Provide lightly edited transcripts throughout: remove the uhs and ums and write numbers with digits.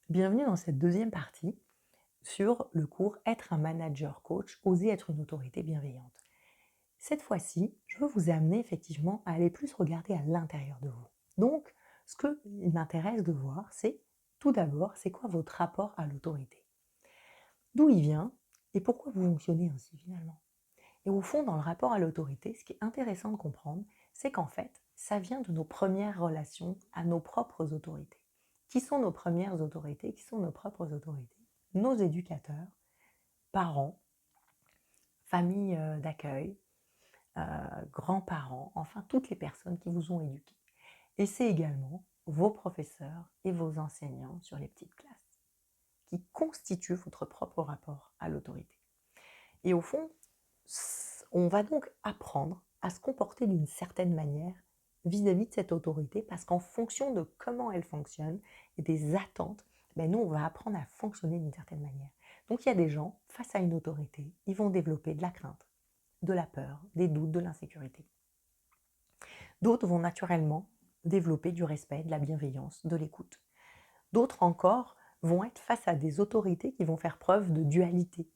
Bienvenue dans cette deuxième partie sur le cours Être un manager coach, oser être une autorité bienveillante. Cette fois-ci, je veux vous amener effectivement à aller plus regarder à l'intérieur de vous. Donc, ce qu'il m'intéresse de voir, c'est tout d'abord, c'est quoi votre rapport à l'autorité? D'où il vient et pourquoi vous fonctionnez ainsi finalement? Et au fond, dans le rapport à l'autorité, ce qui est intéressant de comprendre, c'est qu'en fait, ça vient de nos premières relations à nos propres autorités. Qui sont nos premières autorités? Qui sont nos propres autorités? Nos éducateurs, parents, famille d'accueil, grands-parents, enfin toutes les personnes qui vous ont éduqué. Et c'est également vos professeurs et vos enseignants sur les petites classes qui constituent votre propre rapport à l'autorité. Et au fond, on va donc apprendre à se comporter d'une certaine manière vis-à-vis de cette autorité parce qu'en fonction de comment elle fonctionne et des attentes, nous, on va apprendre à fonctionner d'une certaine manière. Donc il y a des gens, face à une autorité, ils vont développer de la crainte, de la peur, des doutes, de l'insécurité. D'autres vont naturellement développer du respect, de la bienveillance, de l'écoute. D'autres encore vont être face à des autorités qui vont faire preuve de dualité.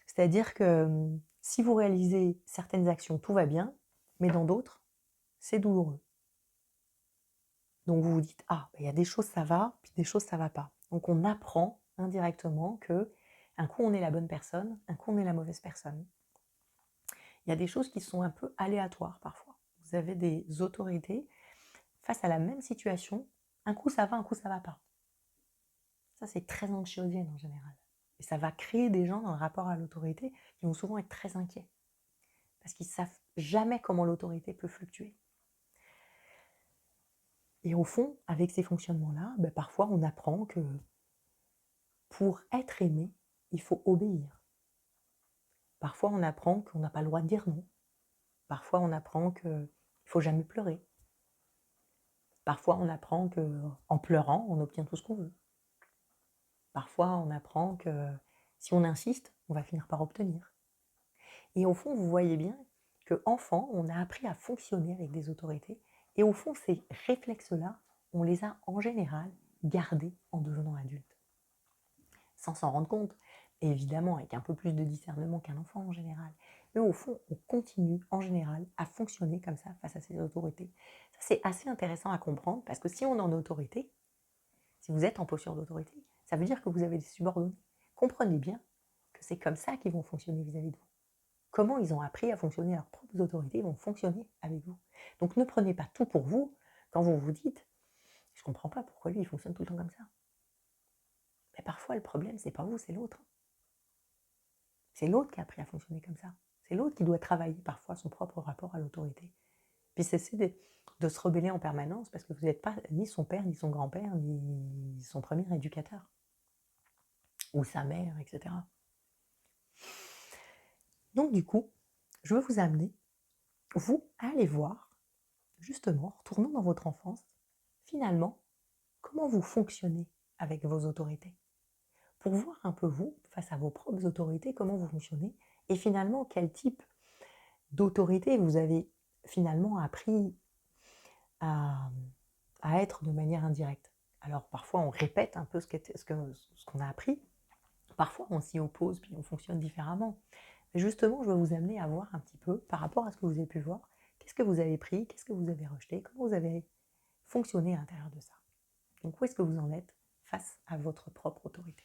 C'est-à-dire que si vous réalisez certaines actions, tout va bien, mais dans d'autres, c'est douloureux. Donc vous vous dites, ah, il y a des choses ça va, puis des choses ça va pas. Donc on apprend indirectement que un coup on est la bonne personne, un coup on est la mauvaise personne. Il y a des choses qui sont un peu aléatoires parfois. Vous avez des autorités face à la même situation, un coup ça va, un coup ça va pas. Ça c'est très anxiogène en général. Et ça va créer des gens dans le rapport à l'autorité qui vont souvent être très inquiets. Parce qu'ils ne savent jamais comment l'autorité peut fluctuer. Et au fond, avec ces fonctionnements-là, parfois on apprend que pour être aimé, il faut obéir. Parfois on apprend qu'on n'a pas le droit de dire non. Parfois on apprend qu'il ne faut jamais pleurer. Parfois on apprend qu'en pleurant, on obtient tout ce qu'on veut. Parfois on apprend que si on insiste, on va finir par obtenir. Et au fond, vous voyez bien qu'enfant, on a appris à fonctionner avec des autorités. Et au fond, ces réflexes-là, on les a en général gardés en devenant adulte. Sans s'en rendre compte, évidemment avec un peu plus de discernement qu'un enfant en général. Mais au fond, on continue en général à fonctionner comme ça face à ces autorités. Ça, c'est assez intéressant à comprendre parce que si on est en autorité, si vous êtes en posture d'autorité, ça veut dire que vous avez des subordonnés. Comprenez bien que c'est comme ça qu'ils vont fonctionner vis-à-vis de vous. Comment ils ont appris à fonctionner, leurs propres autorités vont fonctionner avec vous. Donc ne prenez pas tout pour vous quand vous vous dites « je ne comprends pas pourquoi lui il fonctionne tout le temps comme ça ». Mais parfois le problème c'est pas vous, c'est l'autre. C'est l'autre qui a appris à fonctionner comme ça. C'est l'autre qui doit travailler parfois son propre rapport à l'autorité. Puis cesser de se rebeller en permanence parce que vous n'êtes pas ni son père, ni son grand-père, ni son premier éducateur. Ou sa mère, etc. Donc du coup, je veux vous amener, vous, à aller voir, justement, retournons dans votre enfance, finalement, comment vous fonctionnez avec vos autorités. Pour voir un peu vous, face à vos propres autorités, comment vous fonctionnez, et finalement, quel type d'autorité vous avez finalement appris à, à être de manière indirecte. Alors parfois on répète un peu ce qu'on a appris, parfois on s'y oppose puis on fonctionne différemment. Mais justement, je veux vous amener à voir un petit peu, par rapport à ce que vous avez pu voir, qu'est-ce que vous avez pris, qu'est-ce que vous avez rejeté, comment vous avez fonctionné à l'intérieur de ça. Donc où est-ce que vous en êtes face à votre propre autorité?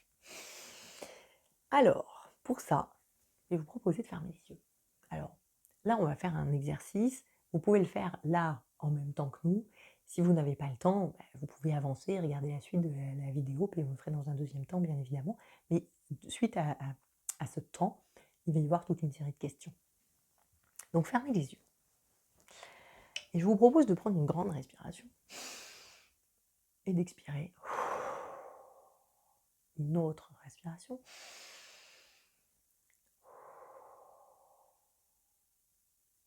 Alors, pour ça, je vais vous proposer de fermer les yeux. Alors, là, on va faire un exercice. Vous pouvez le faire là, en même temps que nous. Si vous n'avez pas le temps, vous pouvez avancer, regarder la suite de la vidéo, puis vous le ferez dans un deuxième temps, bien évidemment. Mais suite à ce temps, il va y avoir toute une série de questions. Donc, fermez les yeux. Et je vous propose de prendre une grande respiration et d'expirer. Une autre respiration.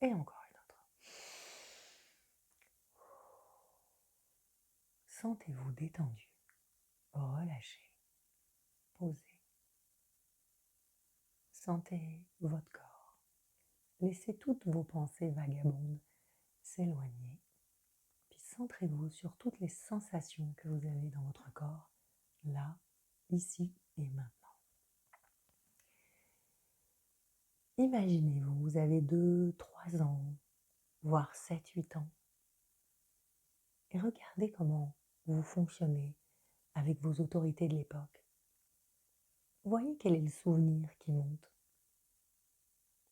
Et encore une autre. Sentez-vous détendu, relâché, posé. Sentez votre corps. Laissez toutes vos pensées vagabondes s'éloigner. Puis centrez-vous sur toutes les sensations que vous avez dans votre corps ici et maintenant. Imaginez-vous, vous avez 2, 3 ans, voire 7, 8 ans, et regardez comment vous fonctionnez avec vos autorités de l'époque. Voyez quel est le souvenir qui monte.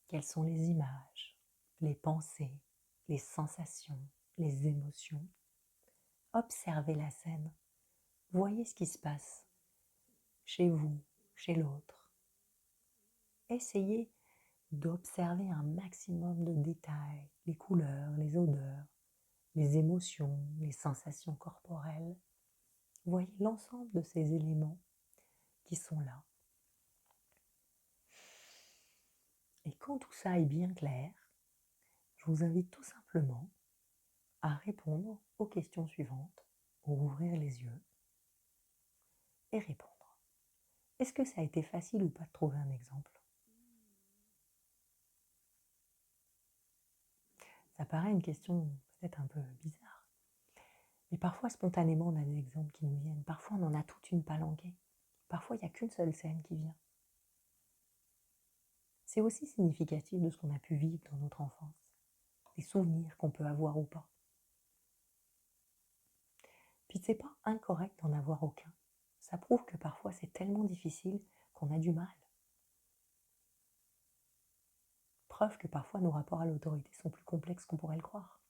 Quelles sont les images, les pensées, les sensations, les émotions. Observez la scène. Voyez ce qui se passe chez vous, chez l'autre. Essayez d'observer un maximum de détails, les couleurs, les odeurs, les émotions, les sensations corporelles. Voyez l'ensemble de ces éléments qui sont là. Et quand tout ça est bien clair, je vous invite tout simplement à répondre aux questions suivantes, ou ouvrir les yeux et répondre. Est-ce que ça a été facile ou pas de trouver un exemple? Ça paraît une question peut-être un peu bizarre, mais parfois spontanément on a des exemples qui nous viennent, parfois on en a toute une palanquée, parfois il n'y a qu'une seule scène qui vient. C'est aussi significatif de ce qu'on a pu vivre dans notre enfance, des souvenirs qu'on peut avoir ou pas. Puis c'est pas incorrect d'en avoir aucun. Ça prouve que parfois c'est tellement difficile qu'on a du mal. Preuve que parfois nos rapports à l'autorité sont plus complexes qu'on pourrait le croire.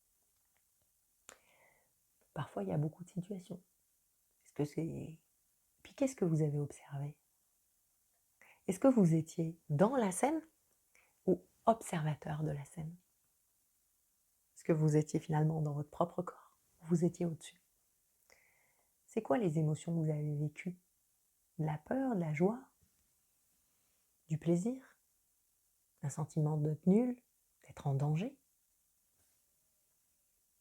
Parfois il y a beaucoup de situations. Puis qu'est-ce que vous avez observé? Est-ce que vous étiez dans la scène ou observateur de la scène? Est-ce que vous étiez finalement dans votre propre corps? Vous étiez au-dessus? C'est quoi les émotions que vous avez vécues? De la peur, de la joie, du plaisir, un sentiment d'être nul, d'être en danger,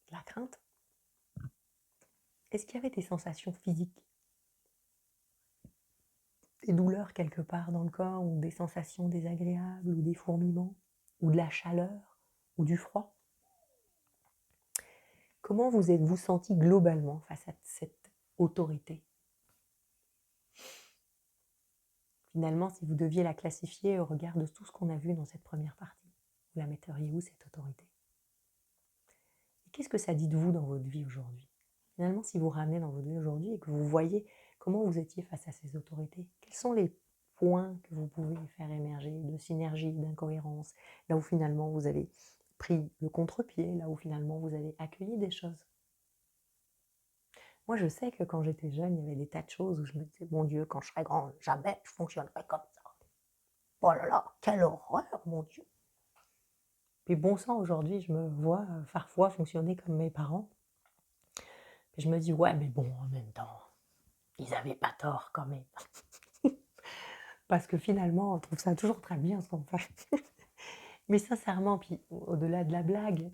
de la crainte? Est-ce qu'il y avait des sensations physiques? Des douleurs quelque part dans le corps, ou des sensations désagréables, ou des fourmillements, ou de la chaleur, ou du froid? Comment vous êtes-vous senti globalement face à cette autorité? Finalement, si vous deviez la classifier au regard de tout ce qu'on a vu dans cette première partie, vous la metteriez où, cette autorité? Et qu'est-ce que ça dit de vous dans votre vie aujourd'hui? Finalement, si vous ramenez dans votre vie aujourd'hui et que vous voyez comment vous étiez face à ces autorités, quels sont les points que vous pouvez faire émerger de synergie, d'incohérence, là où finalement vous avez pris le contre-pied, là où finalement vous avez accueilli des choses? Moi, je sais que quand j'étais jeune, il y avait des tas de choses où je me disais, mon Dieu, quand je serai grande, jamais je fonctionnerai comme ça. Oh là là, quelle horreur, mon Dieu! Puis bon sang, aujourd'hui, je me vois parfois fonctionner comme mes parents. Et je me dis, ouais, mais bon, en même temps, ils n'avaient pas tort quand même. Parce que finalement, on trouve ça toujours très bien ce qu'on fait. Mais sincèrement, puis au-delà de la blague,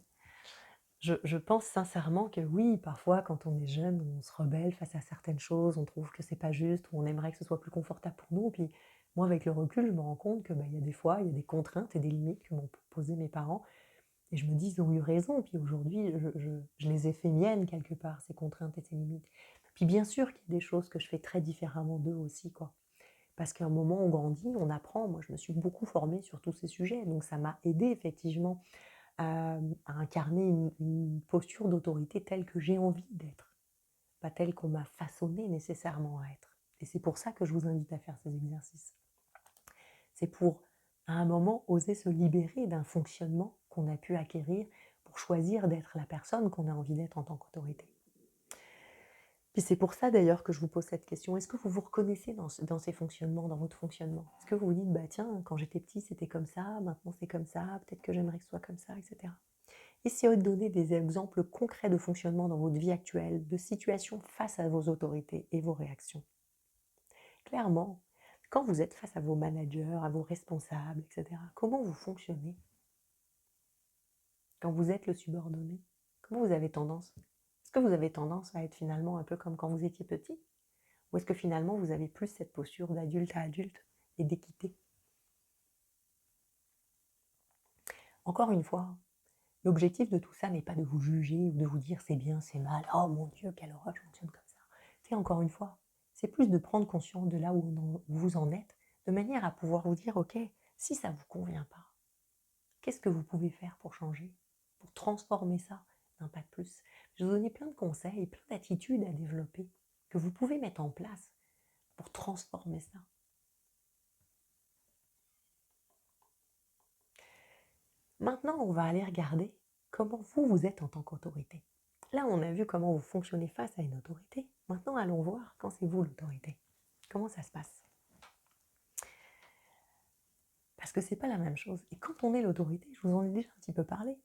je pense sincèrement que oui, parfois, quand on est jeune, on se rebelle face à certaines choses, on trouve que c'est pas juste, ou on aimerait que ce soit plus confortable pour nous. Puis moi, avec le recul, je me rends compte que y a des fois, il y a des contraintes et des limites que m'ont posées mes parents. Et je me dis, ils ont eu raison. Puis aujourd'hui, je les ai fait miennes quelque part, ces contraintes et ces limites. Puis bien sûr qu'il y a des choses que je fais très différemment d'eux aussi, quoi. Parce qu'à un moment, on grandit, on apprend. Moi, je me suis beaucoup formée sur tous ces sujets. Donc ça m'a aidé effectivement à incarner une posture d'autorité telle que j'ai envie d'être, pas telle qu'on m'a façonné nécessairement à être. Et c'est pour ça que je vous invite à faire ces exercices. C'est pour, à un moment, oser se libérer d'un fonctionnement qu'on a pu acquérir pour choisir d'être la personne qu'on a envie d'être en tant qu'autorité. Puis c'est pour ça d'ailleurs que je vous pose cette question. Est-ce que vous vous reconnaissez dans ces fonctionnements, dans votre fonctionnement? Est-ce que vous vous dites, bah tiens, quand j'étais petit, c'était comme ça, maintenant c'est comme ça, peut-être que j'aimerais que ce soit comme ça, etc. Essayez de donner des exemples concrets de fonctionnement dans votre vie actuelle, de situations face à vos autorités et vos réactions. Clairement, quand vous êtes face à vos managers, à vos responsables, etc., comment vous fonctionnez? Quand vous êtes le subordonné, comment vous avez tendance? Est-ce que vous avez tendance à être finalement un peu comme quand vous étiez petit? Ou est-ce que finalement vous avez plus cette posture d'adulte à adulte et d'équité? Encore une fois, l'objectif de tout ça n'est pas de vous juger ou de vous dire c'est bien, c'est mal, oh mon Dieu, quelle horreur, je fonctionne comme ça. C'est encore une fois, c'est plus de prendre conscience de là où vous en êtes, de manière à pouvoir vous dire, OK, si ça ne vous convient pas, qu'est-ce que vous pouvez faire pour changer, pour transformer ça d'un pas de plus? Je vais vous donner plein de conseils, plein d'attitudes à développer que vous pouvez mettre en place pour transformer ça. Maintenant, on va aller regarder comment vous êtes en tant qu'autorité. Là, on a vu comment vous fonctionnez face à une autorité. Maintenant, allons voir quand c'est vous l'autorité. Comment ça se passe? Parce que c'est pas la même chose. Et quand on est l'autorité, je vous en ai déjà un petit peu parlé,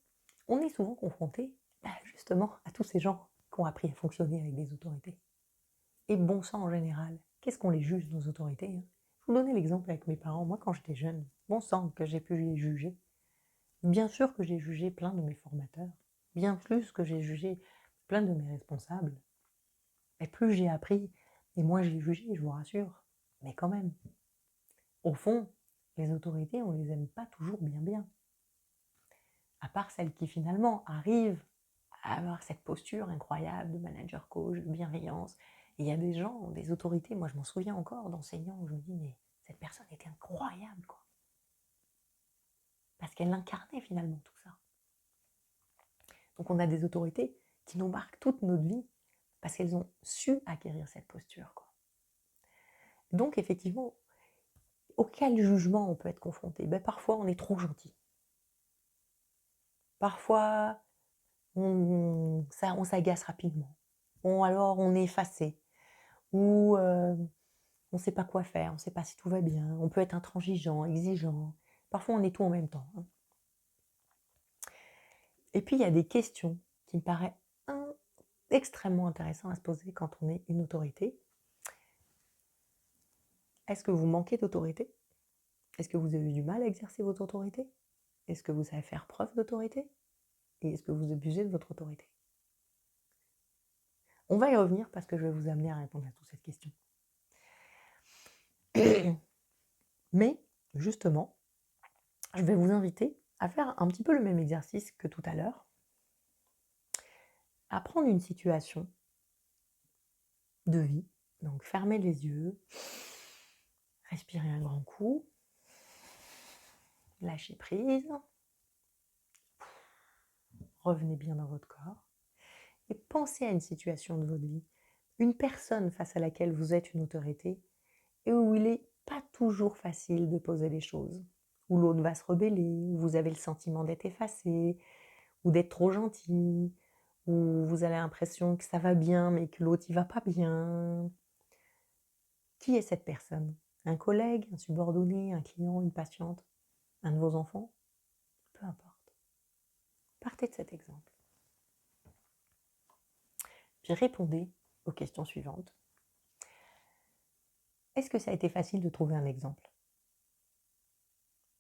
on est souvent confronté justement à tous ces gens qui ont appris à fonctionner avec des autorités. Et bon sang en général, qu'est-ce qu'on les juge, nos autorités, hein? Je vous donnais l'exemple avec mes parents. Moi, quand j'étais jeune, bon sang que j'ai pu les juger. Bien sûr que j'ai jugé plein de mes formateurs, bien plus que j'ai jugé plein de mes responsables. Et plus j'ai appris, et moins j'ai jugé, je vous rassure. Mais quand même, au fond, les autorités, on les aime pas toujours bien bien. À part celles qui finalement arrivent à avoir cette posture incroyable de manager coach, de bienveillance. Et il y a des gens, des autorités, moi je m'en souviens encore d'enseignants où je me dis, mais cette personne était incroyable, quoi. Parce qu'elle incarnait finalement tout ça. Donc on a des autorités qui nous marquent toute notre vie parce qu'elles ont su acquérir cette posture, quoi. Donc effectivement, auquel jugement on peut être confronté? Parfois on est trop gentil. Parfois on s'agace rapidement. Ou alors on est effacé. Ou on ne sait pas quoi faire, on ne sait pas si tout va bien. On peut être intransigeant, exigeant. Parfois on est tout en même temps, hein. Et puis il y a des questions qui me paraissent extrêmement intéressantes à se poser quand on est une autorité. Est-ce que vous manquez d'autorité? Est-ce que vous avez du mal à exercer votre autorité? Est-ce que vous savez faire preuve d'autorité? Et est-ce que vous abusez de votre autorité? On va y revenir parce que je vais vous amener à répondre à toutes ces questions. Mais, justement, je vais vous inviter à faire un petit peu le même exercice que tout à l'heure, à prendre une situation de vie. Donc, fermez les yeux, respirez un grand coup, lâchez prise, revenez bien dans votre corps et pensez à une situation de votre vie, une personne face à laquelle vous êtes une autorité et où il n'est pas toujours facile de poser les choses, où l'autre va se rebeller, où vous avez le sentiment d'être effacé, ou d'être trop gentil, où vous avez l'impression que ça va bien mais que l'autre il va pas bien. Qui est cette personne? Un collègue, un subordonné, un client, une patiente, un de vos enfants? Peu importe. Partez de cet exemple. Puis répondez aux questions suivantes. Est-ce que ça a été facile de trouver un exemple?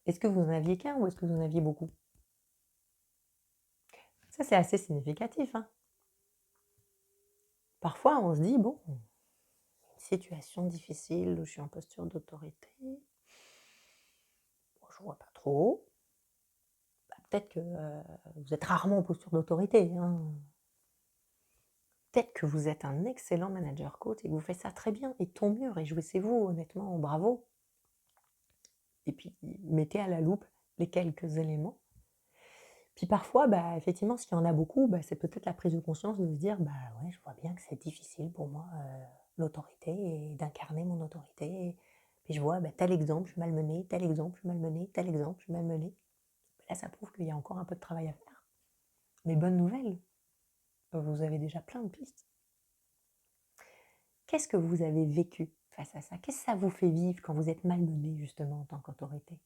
Est-ce que vous en aviez qu'un ou est-ce que vous en aviez beaucoup? Ça, c'est assez significatif, hein. Parfois, on se dit, bon, une situation difficile où je suis en posture d'autorité, bon, je vois pas trop. Peut-être que vous êtes rarement en posture d'autorité, hein. Peut-être que vous êtes un excellent manager coach et que vous faites ça très bien, et tant mieux, réjouissez-vous, honnêtement, bravo. Et puis, mettez à la loupe les quelques éléments. Puis parfois, effectivement, s'il y en a beaucoup, c'est peut-être la prise de conscience de se dire, ouais, je vois bien que c'est difficile pour moi, l'autorité, et d'incarner mon autorité. Puis je vois, tel exemple, je suis malmenée, tel exemple, je suis malmenée, tel exemple, je suis malmenée. Là, ça prouve qu'il y a encore un peu de travail à faire. Mais bonne nouvelle, vous avez déjà plein de pistes. Qu'est-ce que vous avez vécu face à ça? Qu'est-ce que ça vous fait vivre quand vous êtes malmené, justement, en tant qu'autorité?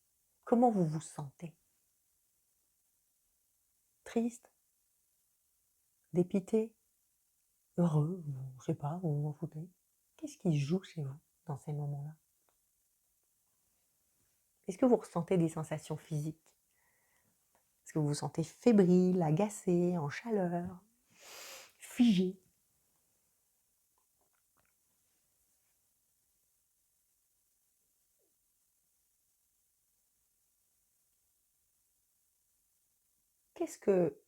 Comment vous vous sentez? Triste? Dépité? Heureux? Je sais pas, vous vous en foutez? Qu'est-ce qui joue chez vous dans ces moments-là? Est-ce que vous ressentez des sensations physiques? Est-ce que vous vous sentez fébrile, agacé, en chaleur, figé? Qu'est-ce que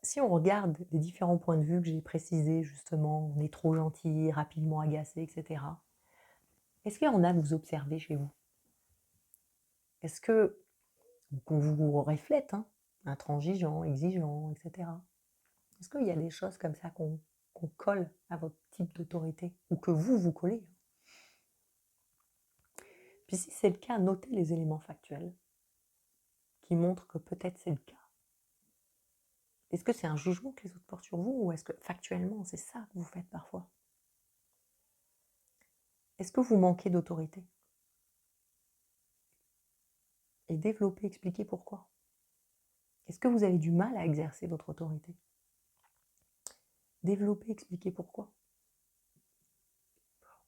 Si on regarde les différents points de vue que j'ai précisés, justement, on est trop gentil, rapidement agacé, etc. Est-ce qu'il y en a que vous observez chez vous? Est-ce que, qu'on vous reflète, hein, intransigeant, exigeant, etc. Est-ce qu'il y a des choses comme ça qu'on colle à votre type d'autorité ou que vous collez? Puis si c'est le cas, notez les éléments factuels qui montrent que peut-être c'est le cas. Est-ce que c'est un jugement que les autres portent sur vous ou est-ce que factuellement c'est ça que vous faites parfois? Est-ce que vous manquez d'autorité? Et développer, expliquer pourquoi. Est-ce que vous avez du mal à exercer votre autorité? Développer, expliquer pourquoi.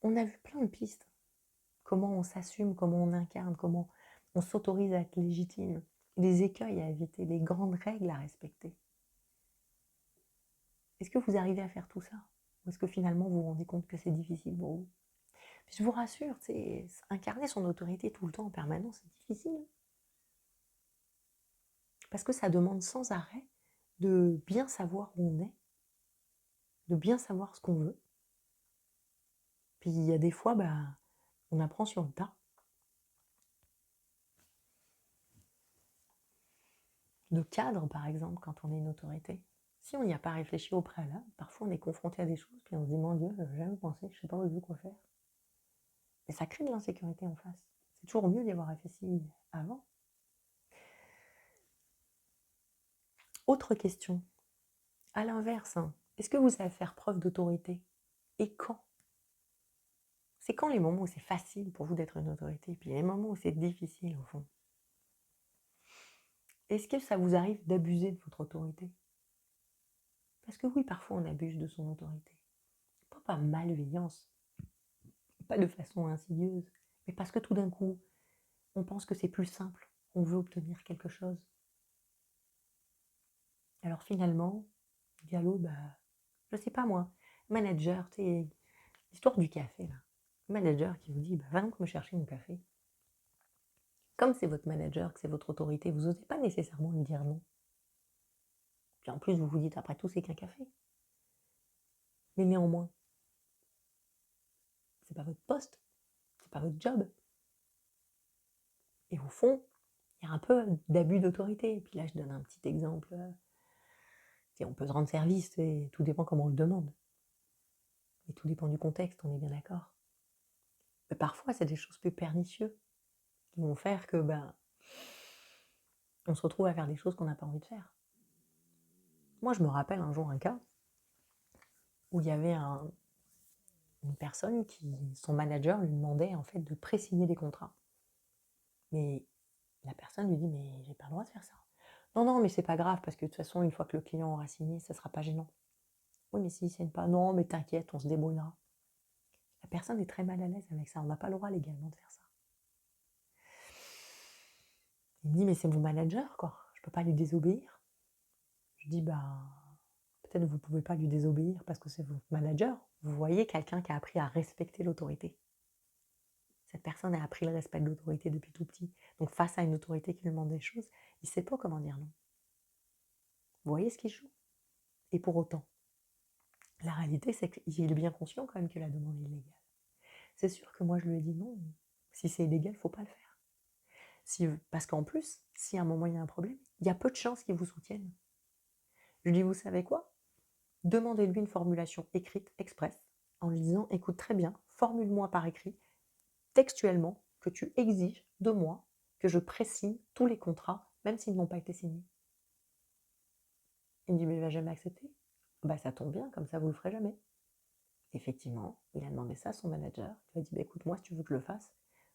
On a vu plein de pistes. Comment on s'assume, comment on incarne, comment on s'autorise à être légitime. Les écueils à éviter, les grandes règles à respecter. Est-ce que vous arrivez à faire tout ça? Ou est-ce que finalement vous vous rendez compte que c'est difficile pour vous? Puis je vous rassure, incarner son autorité tout le temps en permanence, c'est difficile. Parce que ça demande sans arrêt de bien savoir où on est, de bien savoir ce qu'on veut. Puis il y a des fois, on apprend sur le tas. Le cadre, par exemple, quand on est une autorité. Si on n'y a pas réfléchi au préalable, parfois on est confronté à des choses, puis on se dit, mon Dieu, j'avais jamais pensé, je ne sais pas où quoi faire. Et ça crée de l'insécurité en face. C'est toujours mieux d'y avoir réfléchi avant. Autre question. À l'inverse, est-ce que vous savez faire preuve d'autorité? Et quand? C'est quand les moments où c'est facile pour vous d'être une autorité, puis les moments où c'est difficile au fond? Est-ce que ça vous arrive d'abuser de votre autorité? Parce que oui, parfois on abuse de son autorité. Pas par malveillance, pas de façon insidieuse, mais parce que tout d'un coup, on pense que c'est plus simple, on veut obtenir quelque chose. Alors finalement, Diallo, je sais pas moi, manager, tu sais, l'histoire du café là. Le manager qui vous dit, va donc me chercher mon café. Comme c'est votre manager, que c'est votre autorité, vous n'osez pas nécessairement lui dire non. Puis en plus, vous vous dites, après tout, c'est qu'un café. Mais néanmoins, c'est pas votre poste, c'est pas votre job. Et au fond, il y a un peu d'abus d'autorité. Et puis là, je donne un petit exemple. On peut se rendre service, et tout dépend comment on le demande. Et tout dépend du contexte, on est bien d'accord. Mais parfois, c'est des choses plus pernicieuses qui vont faire que on se retrouve à faire des choses qu'on n'a pas envie de faire. Moi, je me rappelle un jour un cas où il y avait une personne qui, son manager lui demandait en fait de pré-signer des contrats. Mais la personne lui dit, mais j'ai pas le droit de faire ça. Non, non, mais c'est pas grave, parce que de toute façon, une fois que le client aura signé, ça sera pas gênant. Oui, mais s'il signe pas, non, mais t'inquiète, on se débrouillera. La personne est très mal à l'aise avec ça, on n'a pas le droit légalement de faire ça. Il me dit, mais c'est mon manager, quoi, je peux pas lui désobéir. Je dis, peut-être vous pouvez pas lui désobéir parce que c'est votre manager. Vous voyez quelqu'un qui a appris à respecter l'autorité. Cette personne a appris le respect de l'autorité depuis tout petit. Donc face à une autorité qui lui demande des choses, il ne sait pas comment dire non. Vous voyez ce qu'il joue? Et pour autant, la réalité, c'est qu'il est bien conscient quand même que la demande est illégale. C'est sûr que moi, je lui ai dit non. Si c'est illégal, il ne faut pas le faire. Parce qu'en plus, si à un moment il y a un problème, il y a peu de chances qu'il vous soutienne. Je lui dis, vous savez quoi? Demandez-lui une formulation écrite express en lui disant, écoute très bien, formule-moi par écrit, textuellement, que tu exiges de moi que je présigne tous les contrats, même s'ils n'ont pas été signés. Il me dit, mais il ne va jamais accepter. Ça tombe bien, comme ça vous ne le ferez jamais. Effectivement, il a demandé ça à son manager. Il lui a dit, écoute, moi, si tu veux que je le fasse,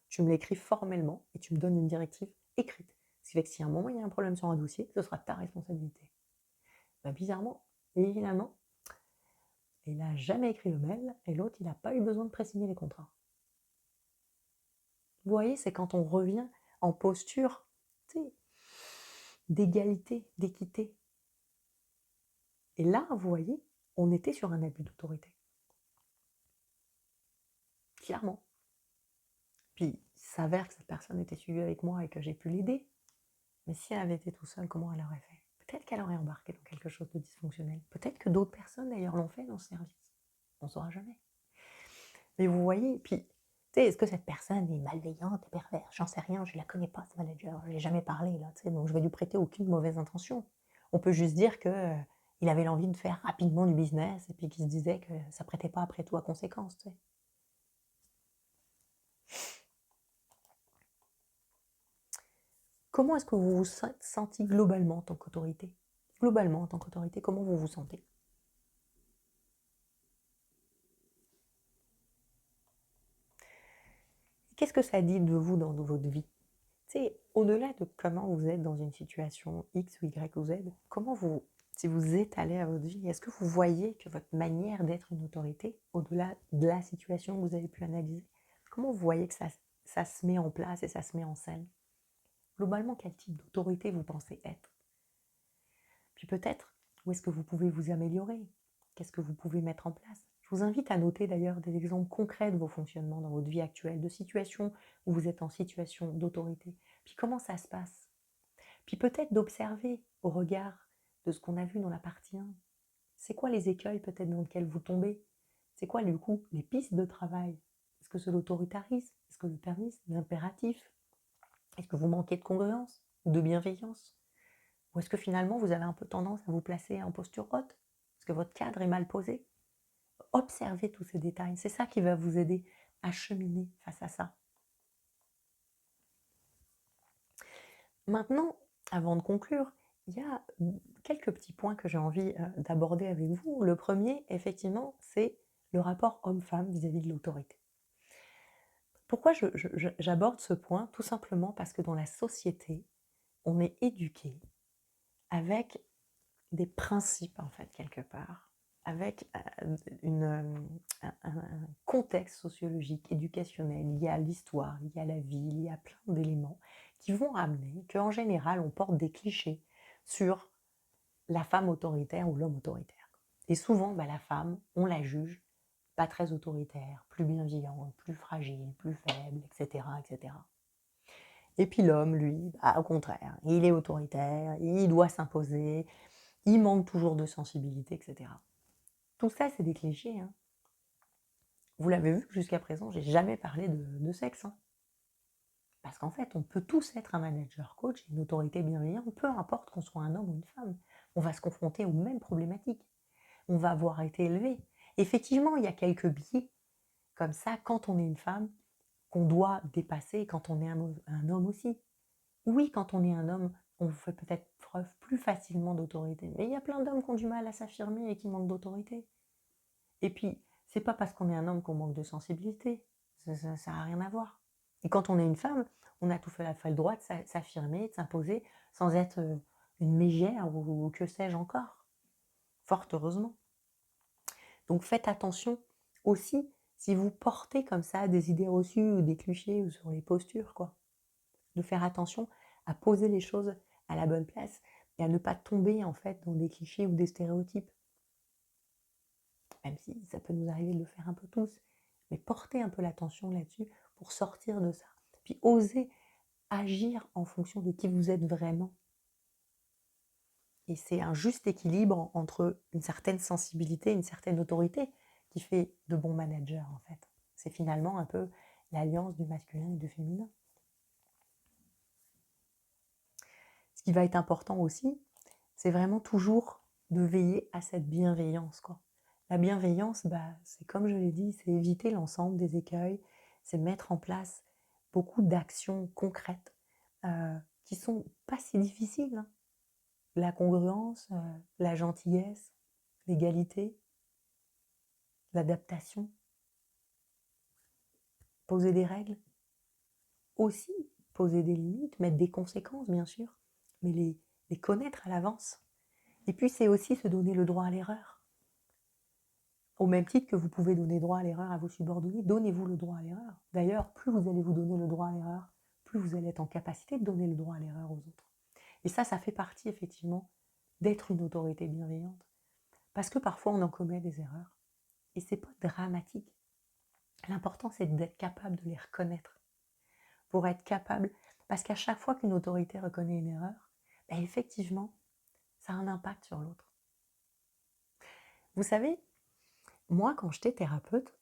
tu me l'écris formellement et tu me donnes une directive écrite. Ce qui fait que si à un moment il y a un problème sur un dossier, ce sera ta responsabilité. Bizarrement, évidemment, il n'a jamais écrit le mail et l'autre, il n'a pas eu besoin de présigner les contrats. Vous voyez, c'est quand on revient en posture d'égalité, d'équité. Et là, vous voyez, on était sur un abus d'autorité. Clairement. Puis, il s'avère que cette personne était suivie avec moi et que j'ai pu l'aider. Mais si elle avait été tout seule, comment elle aurait fait? peut-être qu'elle aurait embarqué dans quelque chose de dysfonctionnel. Peut-être que d'autres personnes, d'ailleurs, l'ont fait dans ce service. On ne saura jamais. Mais vous voyez, puis, tu sais, est-ce que cette personne est malveillante et perverse? J'en sais rien, je ne la connais pas, ce manager, je ne l'ai jamais parlé, là, tu sais, donc je vais lui prêter aucune mauvaise intention. On peut juste dire que il avait l'envie de faire rapidement du business et puis qu'il se disait que ça prêtait pas après tout à conséquence, tu sais. Comment est-ce que vous vous sentez globalement en tant qu'autorité? Globalement en tant qu'autorité, comment vous vous sentez? Qu'est-ce que ça dit de vous dans votre vie? Tu sais, au-delà de comment vous êtes dans une situation X ou Y ou Z, comment vous, si vous étalez à votre vie, est-ce que vous voyez que votre manière d'être une autorité, au-delà de la situation que vous avez pu analyser, comment vous voyez que ça se met en place et ça se met en scène? Globalement, quel type d'autorité vous pensez être? Puis peut-être, où est-ce que vous pouvez vous améliorer? Qu'est-ce que vous pouvez mettre en place? Je vous invite à noter d'ailleurs des exemples concrets de vos fonctionnements dans votre vie actuelle, de situations où vous êtes en situation d'autorité. Puis comment ça se passe? Puis peut-être d'observer au regard de ce qu'on a vu dans la partie 1. C'est quoi les écueils peut-être dans lesquels vous tombez? C'est quoi du coup les pistes de travail? Est-ce que c'est l'autoritarisme? Est-ce que le permisme? L'impératif? Est-ce que vous manquez de congruence ou de bienveillance? Ou est-ce que finalement vous avez un peu tendance à vous placer en posture haute? Est-ce que votre cadre est mal posé? Observez tous ces détails, c'est ça qui va vous aider à cheminer face à ça. Maintenant, avant de conclure, il y a quelques petits points que j'ai envie d'aborder avec vous. Le premier, effectivement, c'est le rapport homme-femme vis-à-vis de l'autorité. Pourquoi j'aborde ce point? Tout simplement parce que dans la société, on est éduqué avec des principes, en fait, quelque part, avec un contexte sociologique, éducationnel, lié à l'histoire, lié à la vie, lié à plein d'éléments qui vont amener qu'en général, on porte des clichés sur la femme autoritaire ou l'homme autoritaire. Et souvent, la femme, on la juge pas très autoritaire, plus bienveillante, plus fragile, plus faible, etc. etc. Et puis l'homme, lui, au contraire, il est autoritaire, il doit s'imposer, il manque toujours de sensibilité, etc. Tout ça, c'est des clichés. Hein. Vous l'avez vu, jusqu'à présent, j'ai jamais parlé de sexe. Hein. Parce qu'en fait, on peut tous être un manager coach, une autorité bienveillante, peu importe qu'on soit un homme ou une femme. On va se confronter aux mêmes problématiques. On va avoir été élevé. Effectivement, il y a quelques biais comme ça quand on est une femme qu'on doit dépasser quand on est un homme aussi. Oui, quand on est un homme, on fait peut-être preuve plus facilement d'autorité. Mais il y a plein d'hommes qui ont du mal à s'affirmer et qui manquent d'autorité. Et puis, c'est pas parce qu'on est un homme qu'on manque de sensibilité. Ça n'a rien à voir. Et quand on est une femme, on a tout fait le droit de s'affirmer, de s'imposer, sans être une mégère ou que sais-je encore. Fort heureusement. Donc faites attention aussi si vous portez comme ça des idées reçues ou des clichés ou sur les postures, quoi. De faire attention à poser les choses à la bonne place et à ne pas tomber en fait dans des clichés ou des stéréotypes. Même si ça peut nous arriver de le faire un peu tous, mais portez un peu l'attention là-dessus pour sortir de ça. Puis osez agir en fonction de qui vous êtes vraiment. Et c'est un juste équilibre entre une certaine sensibilité, une certaine autorité qui fait de bons managers en fait. C'est finalement un peu l'alliance du masculin et du féminin. Ce qui va être important aussi, c'est vraiment toujours de veiller à cette bienveillance, quoi. La bienveillance, c'est comme je l'ai dit, c'est éviter l'ensemble des écueils, c'est mettre en place beaucoup d'actions concrètes qui sont pas si difficiles. Hein. La congruence, la gentillesse, l'égalité, l'adaptation, poser des règles, aussi poser des limites, mettre des conséquences bien sûr, mais les connaître à l'avance. Et puis c'est aussi se donner le droit à l'erreur. Au même titre que vous pouvez donner droit à l'erreur à vos subordonnés, donnez-vous le droit à l'erreur. D'ailleurs, plus vous allez vous donner le droit à l'erreur, plus vous allez être en capacité de donner le droit à l'erreur aux autres. Et ça fait partie effectivement d'être une autorité bienveillante. Parce que parfois on en commet des erreurs. Et c'est pas dramatique. L'important c'est d'être capable de les reconnaître. Pour être capable, parce qu'à chaque fois qu'une autorité reconnaît une erreur, effectivement, ça a un impact sur l'autre. Vous savez, moi, quand j'étais thérapeute,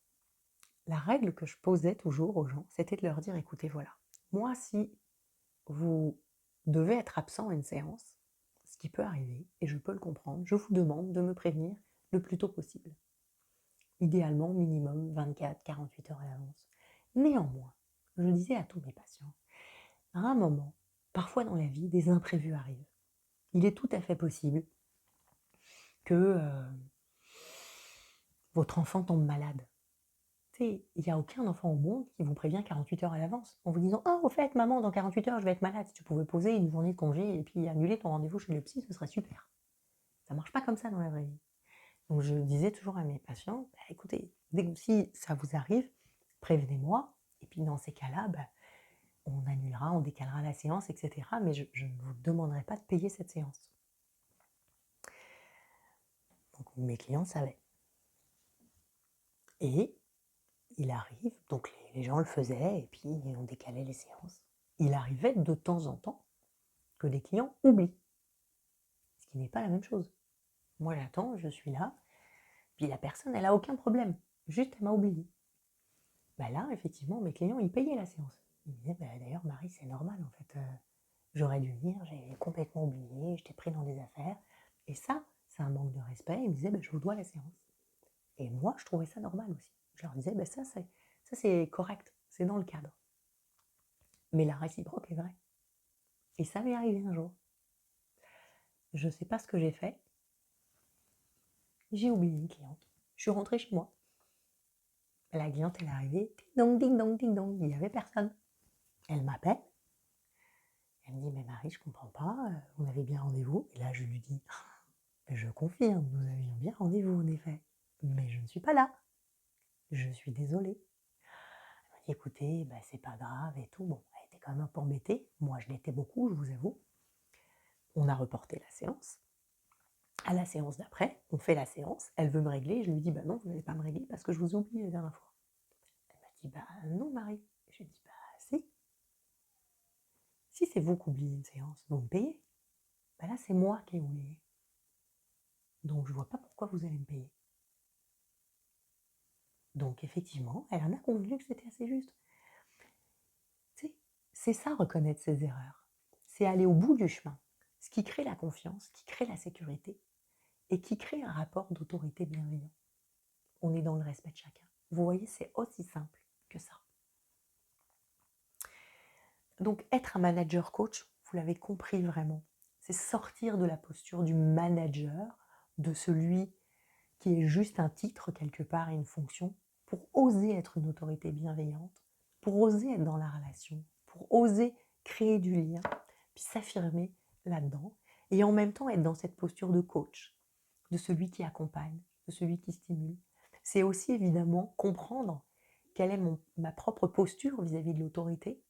la règle que je posais toujours aux gens, c'était de leur dire, écoutez, voilà, moi, si vous devez être absent à une séance, ce qui peut arriver, et je peux le comprendre, je vous demande de me prévenir le plus tôt possible. Idéalement, minimum 24-48 heures à l'avance. Néanmoins, je disais à tous mes patients, à un moment, parfois dans la vie, des imprévus arrivent. Il est tout à fait possible que votre enfant tombe malade. Il n'y a aucun enfant au monde qui vous prévient 48 heures à l'avance en vous disant « Oh, au fait, maman, dans 48 heures, je vais être malade. Si tu pouvais poser une journée de congé et puis annuler ton rendez-vous chez le psy, ce serait super. » Ça ne marche pas comme ça dans la vraie vie. Donc je disais toujours à mes patients « Écoutez, dès que si ça vous arrive, prévenez-moi. Et puis dans ces cas-là, on annulera, on décalera la séance, etc. Mais je ne vous demanderai pas de payer cette séance. » Donc mes clients savaient. Et il arrive, donc les gens le faisaient, et puis on décalait les séances. Il arrivait de temps en temps que les clients oublient, ce qui n'est pas la même chose. Moi j'attends, je suis là, puis la personne, elle n'a aucun problème, juste elle m'a oublié. Là, effectivement, mes clients, ils payaient la séance. Ils me disaient, d'ailleurs Marie, c'est normal en fait, j'aurais dû venir, j'ai complètement oublié, j'étais pris dans des affaires, et ça, c'est un manque de respect. Ils me disaient, je vous dois la séance. Et moi, je trouvais ça normal aussi. Je leur disais, ça c'est correct, c'est dans le cadre. Mais la réciproque est vraie. Et ça m'est arrivé un jour. Je ne sais pas ce que j'ai fait. J'ai oublié une cliente. Je suis rentrée chez moi. La cliente, elle est arrivée. Ding dong, ding dong, ding dong. Il n'y avait personne. Elle m'appelle. Elle me dit, mais Marie, je ne comprends pas. On avait bien rendez-vous. Et là, je lui dis, je confirme, nous avions bien rendez-vous en effet. Mais je ne suis pas là. Je suis désolée. Elle m'a dit, écoutez, c'est pas grave et tout. Bon, elle était quand même un peu embêtée. Moi, je l'étais beaucoup, je vous avoue. On a reporté la séance. À la séance d'après, on fait la séance, elle veut me régler, je lui dis non, vous n'allez pas me régler parce que je vous ai oublié la dernière fois. Elle m'a dit non Marie. Je lui ai dit si. Si c'est vous qui oubliez une séance, vous me payez. Là c'est moi qui ai oublié. Donc je vois pas pourquoi vous allez me payer. Donc effectivement, elle en a convenu que c'était assez juste. C'est ça reconnaître ses erreurs. C'est aller au bout du chemin. Ce qui crée la confiance, qui crée la sécurité et qui crée un rapport d'autorité bienveillant. On est dans le respect de chacun. Vous voyez, c'est aussi simple que ça. Donc être un manager coach, vous l'avez compris vraiment, c'est sortir de la posture du manager, de celui qui est juste un titre quelque part et une fonction, pour oser être une autorité bienveillante, pour oser être dans la relation, pour oser créer du lien, puis s'affirmer là-dedans, et en même temps être dans cette posture de coach, de celui qui accompagne, de celui qui stimule. C'est aussi évidemment comprendre quelle est ma propre posture vis-à-vis de l'autorité,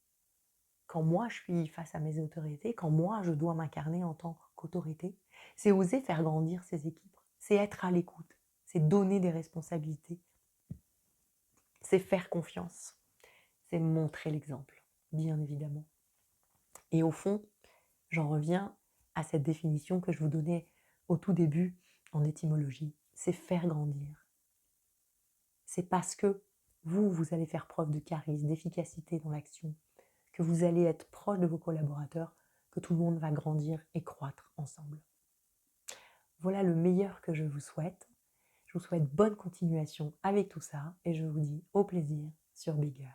quand moi je suis face à mes autorités, quand moi je dois m'incarner en tant qu'autorité. C'est oser faire grandir ses équipes, c'est être à l'écoute, c'est donner des responsabilités, c'est faire confiance, c'est montrer l'exemple, bien évidemment. Et au fond, j'en reviens à cette définition que je vous donnais au tout début en étymologie, c'est faire grandir. C'est parce que vous allez faire preuve de charisme, d'efficacité dans l'action, que vous allez être proche de vos collaborateurs, que tout le monde va grandir et croître ensemble. Voilà le meilleur que je vous souhaite. Je vous souhaite bonne continuation avec tout ça et je vous dis au plaisir sur Bigger.